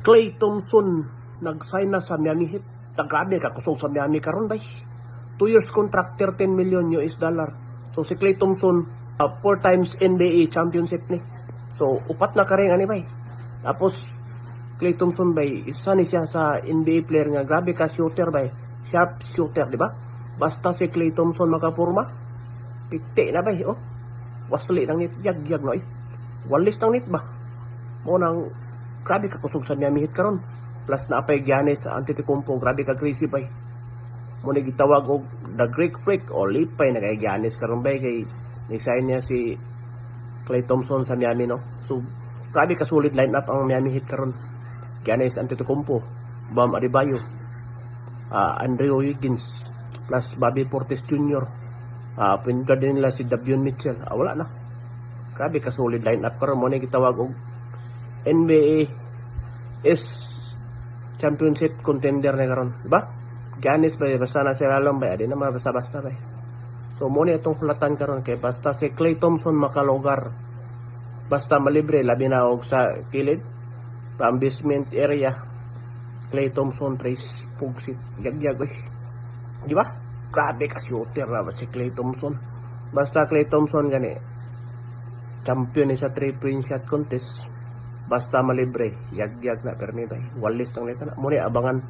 Klay Thompson nag-sign na sa Miami Heat. Grabe ka kusog sa Miami karon bay. 2 years contract, 13 million US dollar. So si Klay Thompson 4 times NBA championship ni. So upat na karing ani bay. Tapos Klay Thompson bay isa ni siya sa NBA player nga grabe ka shooter bay. Sharp shooter, di ba? Basta si Klay Thompson makapurma, piti na bay, oh. Wasli nang nit yag no eh. Walis nang nit ba? Mo nang grabe ka kusog sa Miami Heat karon. Plus na apay Giannis sa Antetokounmpo, grabe ka crazy bay. Mo ni gitawag og the Greek Freak o lipay na kay Giannis karon bay kay ni-sign niya si Klay Thompson sa Miami, no. So grabe ka solid lineup ang Miami Heat karon. Giannis Antetokounmpo, Bam Adebayo, Andrew Wiggins, plus Bobby Portis Jr. Pinka din nila si Davion Mitchell. Wala na. Grabe ka solid lineup karon. Mo ni gitawag og NBA is championship contender na karon, di ba? Giannis ba basta na sila lang ba, di na basta-basta ba. So mo ni itong hulatan karon kay basta si Klay Thompson makalugar, basta malibre labi na og sa kilid pang basement area, Klay Thompson trace pugsit yagyag oy, di ba? Grabe ka shooter na ba si Klay Thompson. Basta Klay Thompson gani champion ni sa 3-point shot contest, basta malibre yagyag na permi bay. Walis tang neta na mo ni abangan